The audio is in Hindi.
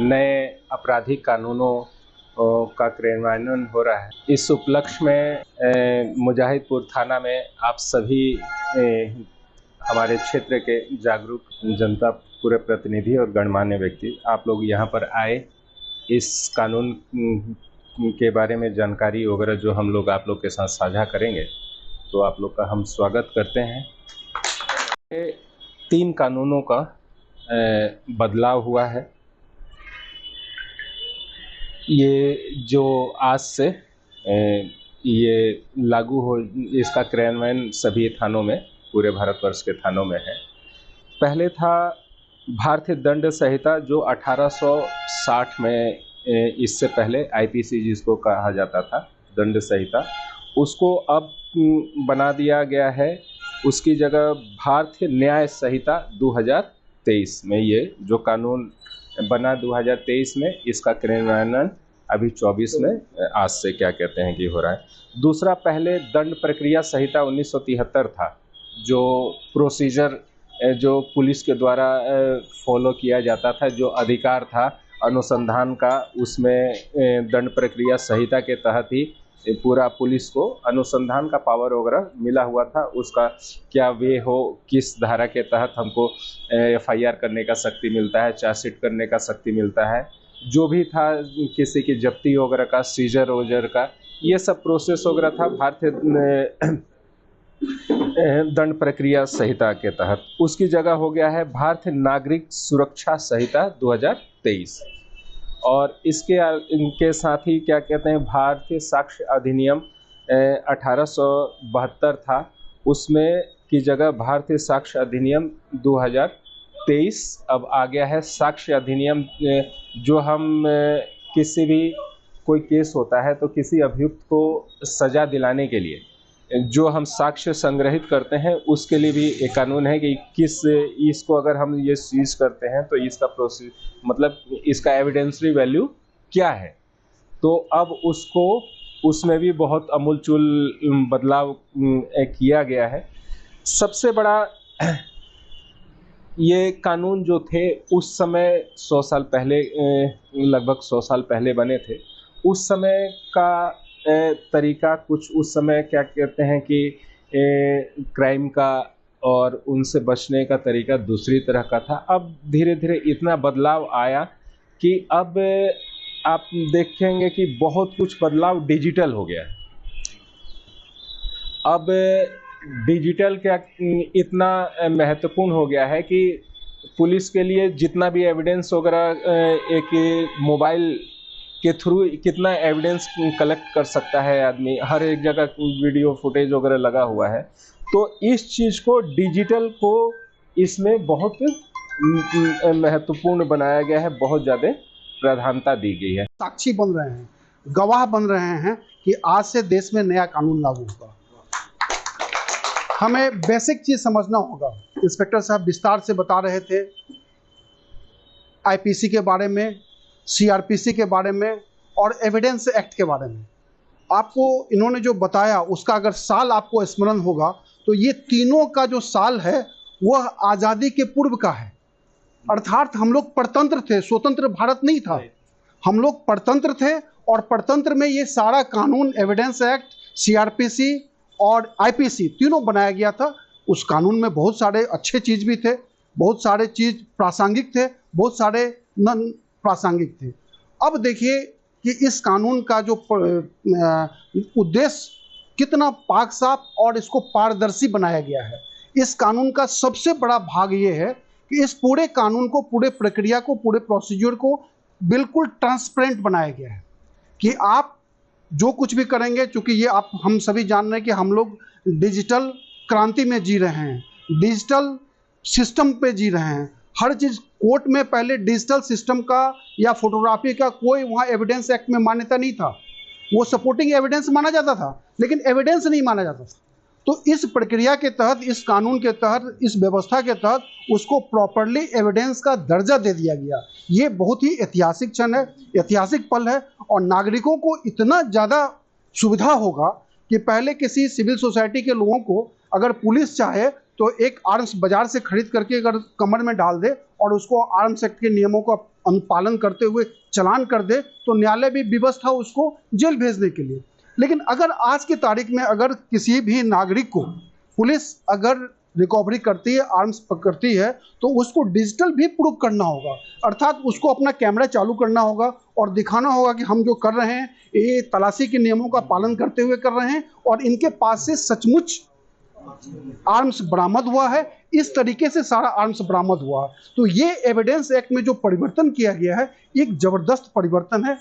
नए आपराधिक कानूनों का क्रियान्वयन हो रहा है। इस उपलक्ष्य में मुजाहिदपुर थाना में आप सभी हमारे क्षेत्र के जागरूक जनता, पूरे प्रतिनिधि और गणमान्य व्यक्ति, आप लोग यहाँ पर आए, इस कानून के बारे में जानकारी वगैरह जो हम लोग आप लोग के साथ साझा करेंगे, तो आप लोग का हम स्वागत करते हैं। 3 कानूनों का बदलाव हुआ है। ये जो आज से ये लागू हो, इसका क्रियान्वयन सभी थानों में, पूरे भारतवर्ष के थानों में है। पहले था भारतीय दंड संहिता जो 1860 में, इससे पहले आईपीसी जिसको कहा जाता था, दंड संहिता, उसको अब बना दिया गया है। उसकी जगह भारतीय न्याय संहिता 2023 में, ये जो कानून बना 2023 में, इसका क्रियान्वयन अभी 24 में आज से क्या कहते हैं कि हो रहा है। दूसरा, पहले दंड प्रक्रिया संहिता 1973 था, जो प्रोसीजर जो पुलिस के द्वारा फॉलो किया जाता था, जो अधिकार था अनुसंधान का, उसमें दंड प्रक्रिया संहिता के तहत ही पूरा पुलिस को अनुसंधान का पावर वगैरह मिला हुआ था। उसका क्या वे हो, किस धारा के तहत हमको एफआईआर करने का शक्ति मिलता है, चार्जशीट करने का शक्ति मिलता है, जो भी था, किसी की जब्ती वगैरह का, सीजर वगैरह का, ये सब प्रोसेस वगैरह था भारतीय दंड प्रक्रिया संहिता के तहत। उसकी जगह हो गया है भारतीय नागरिक सुरक्षा संहिता 2023, और इनके साथ ही क्या कहते हैं, भारतीय साक्ष्य अधिनियम 1872 था, उसमें की जगह भारतीय साक्ष्य अधिनियम 2023 अब आ गया है। साक्ष्य अधिनियम जो हम किसी भी कोई केस होता है तो किसी अभियुक्त को सजा दिलाने के लिए जो हम साक्ष्य संग्रहित करते हैं, उसके लिए भी एक कानून है कि इसको अगर हम ये सीज करते हैं तो इसका प्रोसेस, मतलब इसका एविडेंसरी वैल्यू क्या है। तो अब उसमें भी बहुत अमूलचूल बदलाव किया गया है। सबसे बड़ा, ये कानून जो थे उस समय 100 साल पहले, लगभग 100 साल पहले बने थे। उस समय का तरीका कुछ उस समय क्या कहते हैं कि क्राइम का और उनसे बचने का तरीका दूसरी तरह का था। अब धीरे धीरे इतना बदलाव आया कि अब आप देखेंगे कि बहुत कुछ बदलाव डिजिटल हो गया है। अब डिजिटल क्या इतना महत्वपूर्ण हो गया है कि पुलिस के लिए जितना भी एविडेंस वगैरह, एक मोबाइल के थ्रू कितना एविडेंस कलेक्ट कर सकता है आदमी, हर एक जगह वीडियो फुटेज वगैरह लगा हुआ है। तो इस चीज़ को, डिजिटल को, इसमें बहुत महत्वपूर्ण बनाया गया है, बहुत ज़्यादा प्राधान्यता दी गई है। साक्षी बन रहे हैं, गवाह बन रहे हैं कि आज से देश में नया कानून लागू होगा। हमें बेसिक चीज़ समझना होगा। इंस्पेक्टर साहब विस्तार से बता रहे थे आईपीसी के बारे में, सीआरपीसी के बारे में और एविडेंस एक्ट के बारे में। आपको इन्होंने जो बताया उसका अगर साल आपको स्मरण होगा तो ये तीनों का जो साल है वह आज़ादी के पूर्व का है। अर्थात हम लोग परतंत्र थे, स्वतंत्र भारत नहीं था, हम लोग परतंत्र थे। और परतंत्र में ये सारा कानून, एविडेंस एक्ट, सीआरपीसी और आईपीसी तीनों बनाया गया था। उस कानून में बहुत सारे अच्छे चीज़ भी थे, बहुत सारे चीज़ प्रासंगिक थे, बहुत सारे न प्रासंगिक थे। अब देखिए कि इस कानून का जो उद्देश्य कितना पाक साफ और इसको पारदर्शी बनाया गया है। इस कानून का सबसे बड़ा भाग ये है कि इस पूरे कानून को, पूरे प्रक्रिया को, पूरे प्रोसीजर को बिल्कुल ट्रांसपेरेंट बनाया गया है कि आप जो कुछ भी करेंगे, चूँकि ये हम सभी जान रहे हैं कि हम लोग डिजिटल क्रांति में जी रहे हैं, डिजिटल सिस्टम पे जी रहे हैं। हर चीज़ कोर्ट में पहले डिजिटल सिस्टम का या फोटोग्राफी का कोई वहाँ एविडेंस एक्ट में मान्यता नहीं था। वो सपोर्टिंग एविडेंस माना जाता था लेकिन एविडेंस नहीं माना जाता था। तो इस प्रक्रिया के तहत, इस कानून के तहत, इस व्यवस्था के तहत उसको प्रॉपरली एविडेंस का दर्जा दे दिया गया। ये बहुत ही ऐतिहासिक क्षण है, ऐतिहासिक पल है। और नागरिकों को इतना ज़्यादा सुविधा होगा कि पहले किसी सिविल सोसाइटी के लोगों को अगर पुलिस चाहे तो एक आर्म्स बाजार से खरीद करके अगर कमर में डाल दे और उसको आर्म्स एक्ट के नियमों का अनुपालन करते हुए चालान कर दे तो न्यायालय भी विवश था उसको जेल भेजने के लिए। लेकिन अगर आज की तारीख में अगर किसी भी नागरिक को पुलिस अगर रिकवरी करती है, आर्म्स पकड़ती है, तो उसको डिजिटल भी प्रूफ करना होगा, अर्थात उसको अपना कैमरा चालू करना होगा और दिखाना होगा कि हम जो कर रहे हैं ये तलाशी के नियमों का पालन करते हुए कर रहे हैं और इनके पास से सचमुच आर्म्स बरामद हुआ है, इस तरीके से सारा आर्म्स बरामद हुआ। तो ये एविडेंस एक्ट में जो परिवर्तन किया गया है एक जबरदस्त परिवर्तन है।